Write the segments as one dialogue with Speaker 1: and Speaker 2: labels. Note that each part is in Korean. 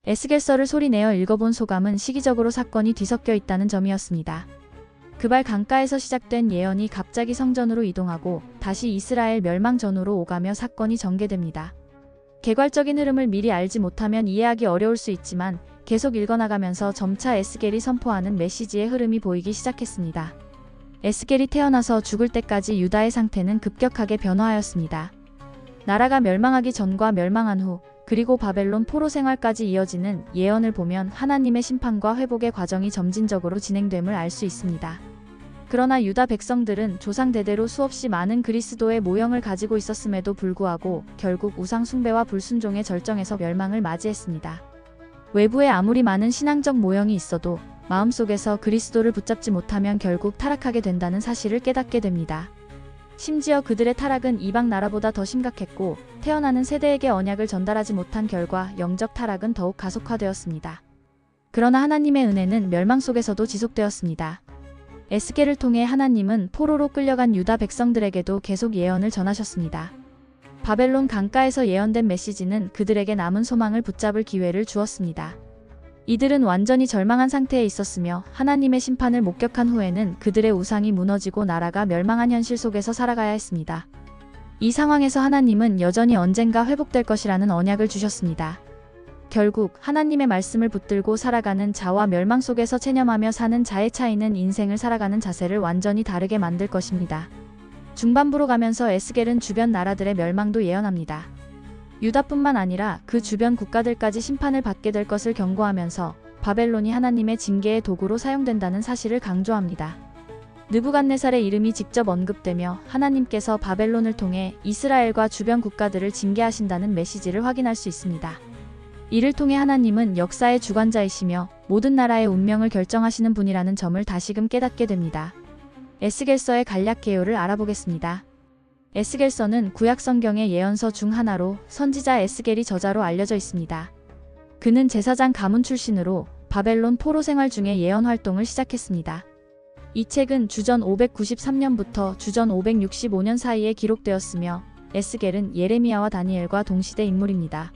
Speaker 1: 에스겔서를 소리내어 읽어본 소감은 시기적으로 사건이 뒤섞여 있다는 점이었습니다. 그발 강가에서 시작된 예언이 갑자기 성전으로 이동하고 다시 이스라엘 멸망 전후로 오가며 사건이 전개됩니다. 개괄적인 흐름을 미리 알지 못하면 이해하기 어려울 수 있지만 계속 읽어나가면서 점차 에스겔이 선포하는 메시지의 흐름이 보이기 시작했습니다. 에스겔이 태어나서 죽을 때까지 유다의 상태는 급격하게 변화하였습니다. 나라가 멸망하기 전과 멸망한 후 그리고 바벨론 포로 생활까지 이어지는 예언을 보면 하나님의 심판과 회복의 과정이 점진적으로 진행됨을 알 수 있습니다. 그러나 유다 백성들은 조상 대대로 수없이 많은 그리스도의 모형을 가지고 있었음에도 불구하고 결국 우상 숭배와 불순종의 절정에서 멸망을 맞이했습니다. 외부에 아무리 많은 신앙적 모형이 있어도 마음속에서 그리스도를 붙잡지 못하면 결국 타락하게 된다는 사실을 깨닫게 됩니다. 심지어 그들의 타락은 이방 나라보다 더 심각했고 태어나는 세대에게 언약을 전달하지 못한 결과 영적 타락은 더욱 가속화되었습니다. 그러나 하나님의 은혜는 멸망 속에서도 지속되었습니다. 에스겔을 통해 하나님은 포로로 끌려간 유다 백성들에게도 계속 예언을 전하셨습니다. 바벨론 강가에서 예언된 메시지는 그들에게 남은 소망을 붙잡을 기회를 주었습니다. 이들은 완전히 절망한 상태에 있었으며 하나님의 심판을 목격한 후에는 그들의 우상이 무너지고 나라가 멸망한 현실 속에서 살아가야 했습니다. 이 상황에서 하나님은 여전히 언젠가 회복될 것이라는 언약을 주셨습니다. 결국 하나님의 말씀을 붙들고 살아가는 자와 멸망 속에서 체념하며 사는 자의 차이는 인생을 살아가는 자세를 완전히 다르게 만들 것입니다. 중반부로 가면서 에스겔은 주변 나라들의 멸망도 예언합니다. 유다뿐만 아니라 그 주변 국가들까지 심판을 받게 될 것을 경고하면서 바벨론이 하나님의 징계의 도구로 사용된다는 사실을 강조합니다. 느부갓네살의 이름이 직접 언급되며 하나님께서 바벨론을 통해 이스라엘과 주변 국가들을 징계하신다는 메시지를 확인할 수 있습니다. 이를 통해 하나님은 역사의 주관자이시며 모든 나라의 운명을 결정하시는 분이라는 점을 다시금 깨닫게 됩니다. 에스겔서의 간략 개요를 알아보겠습니다. 에스겔서는 구약 성경의 예언서 중 하나로 선지자 에스겔이 저자로 알려져 있습니다. 그는 제사장 가문 출신으로 바벨론 포로 생활 중에 예언 활동을 시작했습니다. 이 책은 주전 593년부터 주전 565년 사이에 기록되었으며 에스겔은 예레미야와 다니엘과 동시대 인물입니다.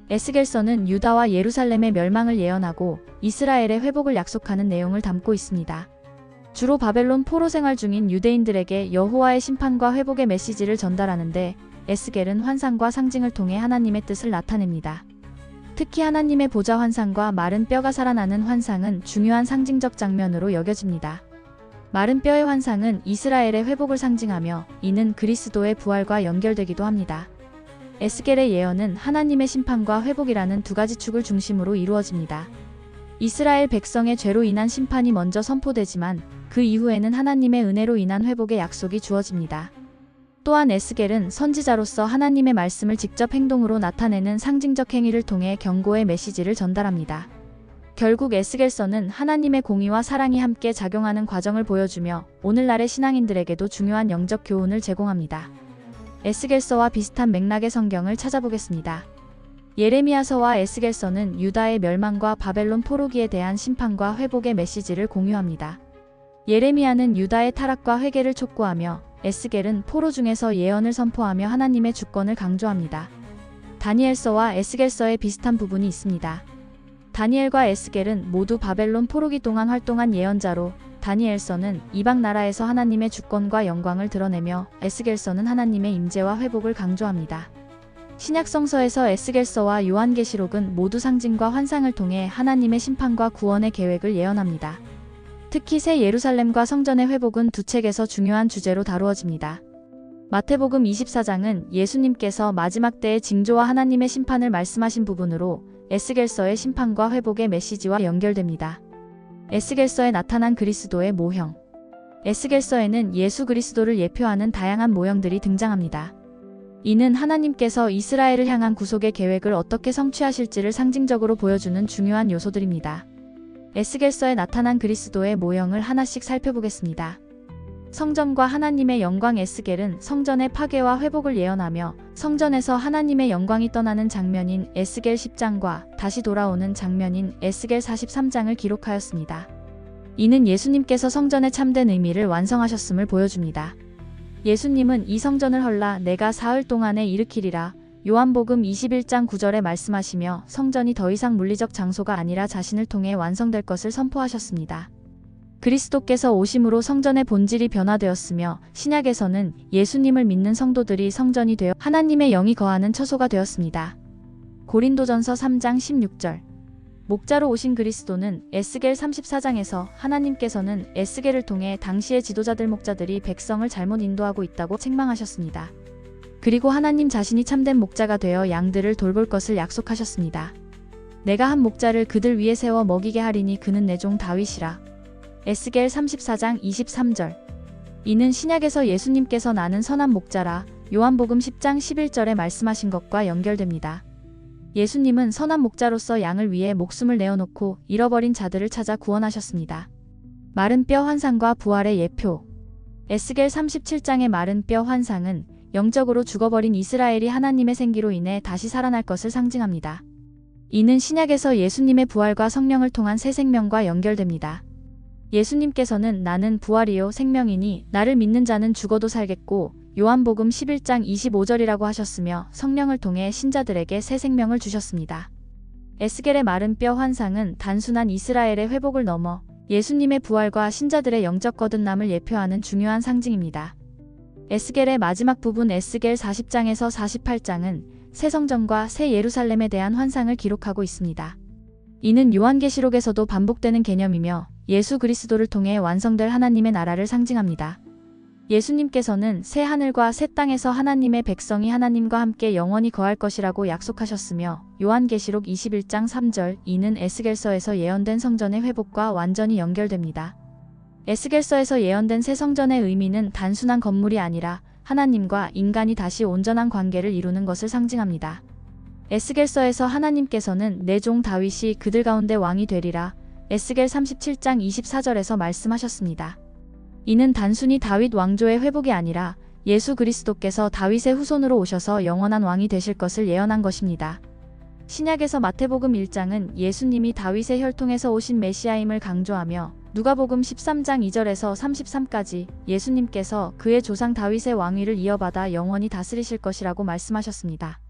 Speaker 1: 에스겔서는 유다와 예루살렘의 멸망을 예언하고 이스라엘의 회복을 약속하는 내용을 담고 있습니다. 주로 바벨론 포로 생활 중인 유대인들에게 여호와의 심판과 회복의 메시지를 전달하는데 에스겔은 환상과 상징을 통해 하나님의 뜻을 나타냅니다. 특히 하나님의 보좌 환상과 마른 뼈가 살아나는 환상은 중요한 상징적 장면으로 여겨집니다. 마른 뼈의 환상은 이스라엘의 회복을 상징하며 이는 그리스도의 부활과 연결되기도 합니다. 에스겔의 예언은 하나님의 심판과 회복이라는 두 가지 축을 중심으로 이루어집니다. 이스라엘 백성의 죄로 인한 심판이 먼저 선포되지만 그 이후에는 하나님의 은혜로 인한 회복의 약속이 주어집니다. 또한 에스겔은 선지자로서 하나님의 말씀을 직접 행동으로 나타내는 상징적 행위를 통해 경고의 메시지를 전달합니다. 결국 에스겔서는 하나님의 공의와 사랑이 함께 작용하는 과정을 보여주며 오늘날의 신앙인들에게도 중요한 영적 교훈을 제공합니다. 에스겔서와 비슷한 맥락의 성경을 찾아보겠습니다. 예레미야서와 에스겔서는 유다의 멸망과 바벨론 포로기에 대한 심판과 회복의 메시지를 공유합니다. 예레미야는 유다의 타락과 회개를 촉구하며 에스겔은 포로 중에서 예언을 선포하며 하나님의 주권을 강조합니다. 다니엘서와 에스겔서에 비슷한 부분이 있습니다. 다니엘과 에스겔은 모두 바벨론 포로기 동안 활동한 예언자로 다니엘서는 이방 나라에서 하나님의 주권과 영광을 드러내며 에스겔서는 하나님의 임재와 회복을 강조합니다. 신약 성서에서 에스겔서와 요한계시록은 모두 상징과 환상을 통해 하나님의 심판과 구원의 계획을 예언합니다. 특히 새 예루살렘과 성전의 회복은 두 책에서 중요한 주제로 다루어집니다. 마태복음 24장은 예수님께서 마지막 때의 징조와 하나님의 심판을 말씀하신 부분으로 에스겔서의 심판과 회복의 메시지와 연결됩니다. 에스겔서에 나타난 그리스도의 모형. 에스겔서에는 예수 그리스도를 예표하는 다양한 모형들이 등장합니다. 이는 하나님께서 이스라엘을 향한 구속의 계획을 어떻게 성취하실지를 상징적으로 보여주는 중요한 요소들입니다. 에스겔서에 나타난 그리스도의 모형을 하나씩 살펴보겠습니다. 성전과 하나님의 영광. 에스겔은 성전의 파괴와 회복을 예언하며 성전에서 하나님의 영광이 떠나는 장면인 에스겔 10장과 다시 돌아오는 장면인 에스겔 43장을 기록하였습니다. 이는 예수님께서 성전의 참된 의미를 완성하셨음을 보여줍니다. 예수님은 이 성전을 헐라 내가 사흘 동안에 일으키리라 요한복음 21장 9절에 말씀하시며 성전이 더 이상 물리적 장소가 아니라 자신을 통해 완성될 것을 선포하셨습니다. 그리스도께서 오심으로 성전의 본질이 변화되었으며 신약에서는 예수님을 믿는 성도들이 성전이 되어 하나님의 영이 거하는 처소가 되었습니다. 고린도전서 3장 16절. 목자로 오신 그리스도는 에스겔 34장에서 하나님께서는 에스겔을 통해 당시의 지도자들 목자들이 백성을 잘못 인도하고 있다고 책망하셨습니다. 그리고 하나님 자신이 참된 목자가 되어 양들을 돌볼 것을 약속하셨습니다. 내가 한 목자를 그들 위에 세워 먹이게 하리니 그는 내 종 다윗이라. 에스겔 34장 23절. 이는 신약에서 예수님께서 나는 선한 목자라 요한복음 10장 11절에 말씀하신 것과 연결됩니다. 예수님은 선한 목자로서 양을 위해 목숨을 내어놓고 잃어버린 자들을 찾아 구원하셨습니다. 마른 뼈 환상과 부활의 예표. 에스겔 37장의 마른 뼈 환상은 영적으로 죽어버린 이스라엘이 하나님의 생기로 인해 다시 살아날 것을 상징합니다. 이는 신약에서 예수님의 부활과 성령을 통한 새 생명과 연결됩니다. 예수님께서는 나는 부활이요 생명이니 나를 믿는 자는 죽어도 살겠고 요한복음 11장 25절이라고 하셨으며 성령을 통해 신자들에게 새 생명을 주셨습니다. 에스겔의 마른 뼈 환상은 단순한 이스라엘의 회복을 넘어 예수님의 부활과 신자들의 영적 거듭남을 예표하는 중요한 상징입니다. 에스겔의 마지막 부분 에스겔 40장에서 48장은 새 성전과 새 예루살렘에 대한 환상을 기록하고 있습니다. 이는 요한계시록에서도 반복되는 개념이며 예수 그리스도를 통해 완성될 하나님의 나라를 상징합니다. 예수님께서는 새 하늘과 새 땅에서 하나님의 백성이 하나님과 함께 영원히 거할 것이라고 약속하셨으며 요한계시록 21장 3절 이는 에스겔서에서 예언된 성전의 회복과 완전히 연결됩니다. 에스겔서에서 예언된 새 성전의 의미는 단순한 건물이 아니라 하나님과 인간이 다시 온전한 관계를 이루는 것을 상징합니다. 에스겔서에서 하나님께서는 내 종 다윗이 그들 가운데 왕이 되리라 에스겔 37장 24절에서 말씀하셨습니다. 이는 단순히 다윗 왕조의 회복이 아니라 예수 그리스도께서 다윗의 후손으로 오셔서 영원한 왕이 되실 것을 예언한 것입니다. 신약에서 마태복음 1장은 예수님이 다윗의 혈통에서 오신 메시아임을 강조하며 누가복음 13장 2절에서 33까지 예수님께서 그의 조상 다윗의 왕위를 이어받아 영원히 다스리실 것이라고 말씀하셨습니다.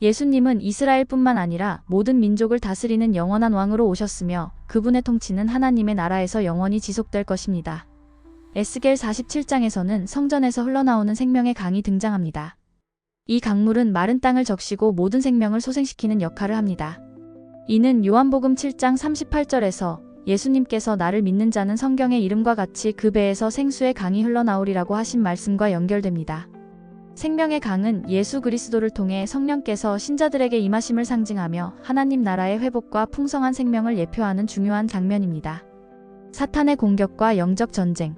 Speaker 1: 예수님은 이스라엘뿐만 아니라 모든 민족을 다스리는 영원한 왕으로 오셨으며 그분의 통치는 하나님의 나라에서 영원히 지속될 것입니다. 에스겔 47장에서는 성전에서 흘러나오는 생명의 강이 등장합니다. 이 강물은 마른 땅을 적시고 모든 생명을 소생시키는 역할을 합니다. 이는 요한복음 7장 38절에서 예수님께서 나를 믿는 자는 성경의 이름과 같이 그 배에서 생수의 강이 흘러나오리라고 하신 말씀과 연결됩니다. 생명의 강은 예수 그리스도를 통해 성령께서 신자들에게 임하심을 상징하며 하나님 나라의 회복과 풍성한 생명을 예표하는 중요한 장면입니다. 사탄의 공격과 영적 전쟁.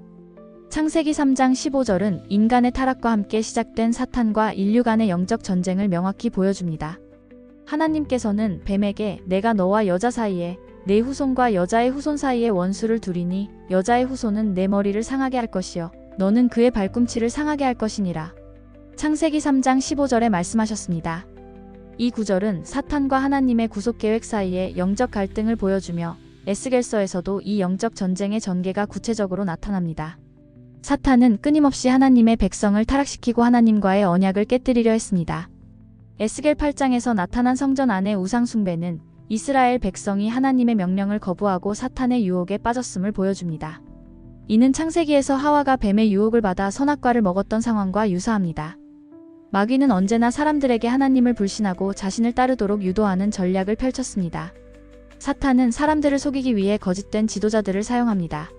Speaker 1: 창세기 3장 15절은 인간의 타락과 함께 시작된 사탄과 인류 간의 영적 전쟁을 명확히 보여줍니다. 하나님께서는 뱀에게 내가 너와 여자 사이에 내 후손과 여자의 후손 사이에 원수를 두리니 여자의 후손은 내 머리를 상하게 할 것이요 너는 그의 발꿈치를 상하게 할 것이니라. 창세기 3장 15절에 말씀하셨습니다. 이 구절은 사탄과 하나님의 구속계획 사이의 영적 갈등을 보여주며 에스겔서에서도 이 영적 전쟁의 전개가 구체적으로 나타납니다. 사탄은 끊임없이 하나님의 백성을 타락시키고 하나님과의 언약을 깨뜨리려 했습니다. 에스겔 8장에서 나타난 성전 안의 우상 숭배는 이스라엘 백성이 하나님의 명령을 거부하고 사탄의 유혹에 빠졌음을 보여줍니다. 이는 창세기에서 하와가 뱀의 유혹을 받아 선악과를 먹었던 상황과 유사합니다. 마귀는 언제나 사람들에게 하나님을 불신하고 자신을 따르도록 유도하는 전략을 펼쳤습니다. 사탄은 사람들을 속이기 위해 거짓된 지도자들을 사용합니다.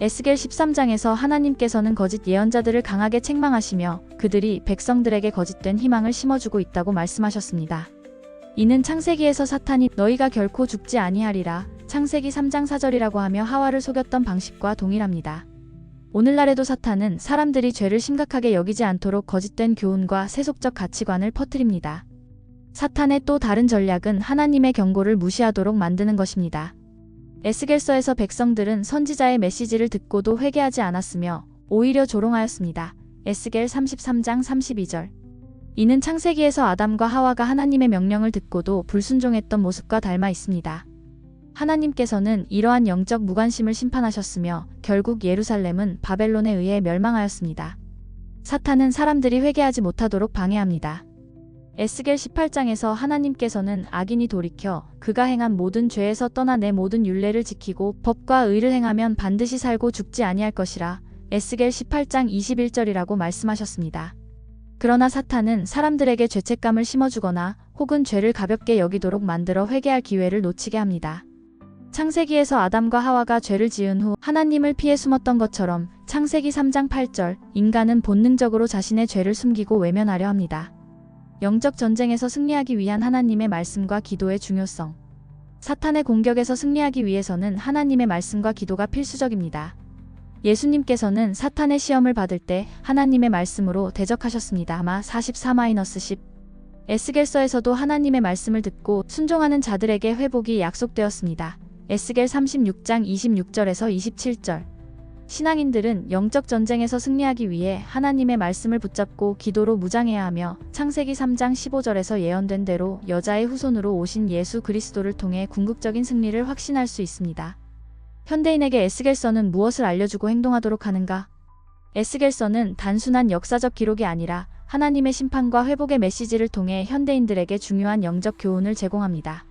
Speaker 1: 에스겔 13장에서 하나님께서는 거짓 예언자들을 강하게 책망하시며 그들이 백성들에게 거짓된 희망을 심어주고 있다고 말씀하셨습니다. 이는 창세기에서 사탄이 너희가 결코 죽지 아니하리라 창세기 3장 4절이라고 하며 하와를 속였던 방식과 동일합니다. 오늘날에도 사탄은 사람들이 죄를 심각하게 여기지 않도록 거짓된 교훈과 세속적 가치관을 퍼뜨립니다. 사탄의 또 다른 전략은 하나님의 경고를 무시하도록 만드는 것입니다. 에스겔서에서 백성들은 선지자의 메시지를 듣고도 회개하지 않았으며 오히려 조롱하였습니다. 에스겔 33장 32절. 이는 창세기에서 아담과 하와가 하나님의 명령을 듣고도 불순종했던 모습과 닮아 있습니다. 하나님께서는 이러한 영적 무관심을 심판하셨으며 결국 예루살렘은 바벨론에 의해 멸망하였습니다. 사탄은 사람들이 회개하지 못하도록 방해합니다. 에스겔 18장에서 하나님께서는 악인이 돌이켜 그가 행한 모든 죄에서 떠나 내 모든 율례를 지키고 법과 의를 행하면 반드시 살고 죽지 아니할 것이라 에스겔 18장 21절이라고 말씀하셨습니다. 그러나 사탄은 사람들에게 죄책감을 심어주거나 혹은 죄를 가볍게 여기도록 만들어 회개할 기회를 놓치게 합니다. 창세기에서 아담과 하와가 죄를 지은 후 하나님을 피해 숨었던 것처럼 창세기 3장 8절 인간은 본능적으로 자신의 죄를 숨기고 외면하려 합니다. 영적 전쟁에서 승리하기 위한 하나님의 말씀과 기도의 중요성. 사탄의 공격에서 승리하기 위해서는 하나님의 말씀과 기도가 필수적입니다. 예수님께서는 사탄의 시험을 받을 때 하나님의 말씀으로 대적하셨습니다. 아마 44-10. 에스겔서에서도 하나님의 말씀을 듣고 순종하는 자들에게 회복이 약속되었습니다. 에스겔 36장 26절에서 27절. 신앙인들은 영적 전쟁에서 승리하기 위해 하나님의 말씀을 붙잡고 기도로 무장해야 하며 창세기 3장 15절에서 예언된 대로 여자의 후손으로 오신 예수 그리스도를 통해 궁극적인 승리를 확신할 수 있습니다. 현대인에게 에스겔서는 무엇을 알려주고 행동하도록 하는가? 에스겔서는 단순한 역사적 기록이 아니라 하나님의 심판과 회복의 메시지를 통해 현대인들에게 중요한 영적 교훈을 제공합니다.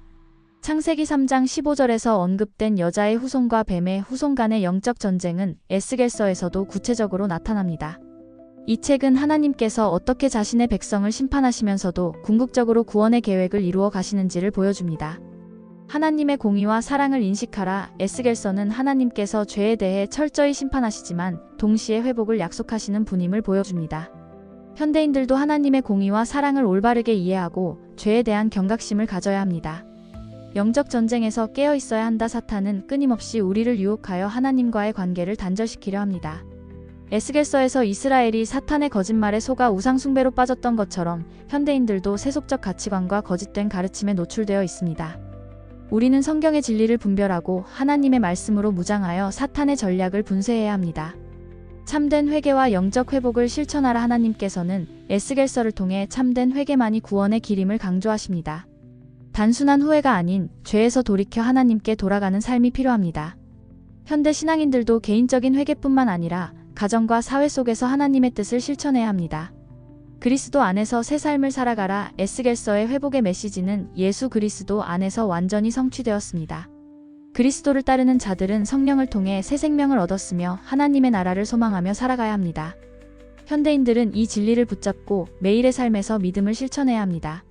Speaker 1: 창세기 3장 15절에서 언급된 여자의 후손과 뱀의 후손 간의 영적 전쟁은 에스겔서에서도 구체적으로 나타납니다. 이 책은 하나님께서 어떻게 자신의 백성을 심판하시면서도 궁극적으로 구원의 계획을 이루어 가시는지를 보여줍니다. 하나님의 공의와 사랑을 인식하라. 에스겔서는 하나님께서 죄에 대해 철저히 심판하시지만 동시에 회복을 약속하시는 분임을 보여줍니다. 현대인들도 하나님의 공의와 사랑을 올바르게 이해하고 죄에 대한 경각심을 가져야 합니다. 영적 전쟁에서 깨어 있어야 한다. 사탄은 끊임없이 우리를 유혹하여 하나님과의 관계를 단절시키려 합니다. 에스겔서에서 이스라엘이 사탄의 거짓말에 속아 우상숭배로 빠졌던 것처럼 현대인들도 세속적 가치관과 거짓된 가르침에 노출되어 있습니다. 우리는 성경의 진리를 분별하고 하나님의 말씀으로 무장하여 사탄의 전략을 분쇄해야 합니다. 참된 회개와 영적 회복을 실천하라. 하나님께서는 에스겔서를 통해 참된 회개만이 구원의 길임을 강조하십니다. 단순한 후회가 아닌 죄에서 돌이켜 하나님께 돌아가는 삶이 필요합니다. 현대 신앙인들도 개인적인 회개뿐만 아니라 가정과 사회 속에서 하나님의 뜻을 실천해야 합니다. 그리스도 안에서 새 삶을 살아가라. 에스겔서의 회복의 메시지는 예수 그리스도 안에서 완전히 성취되었습니다. 그리스도를 따르는 자들은 성령을 통해 새 생명을 얻었으며 하나님의 나라를 소망하며 살아가야 합니다. 현대인들은 이 진리를 붙잡고 매일의 삶에서 믿음을 실천해야 합니다.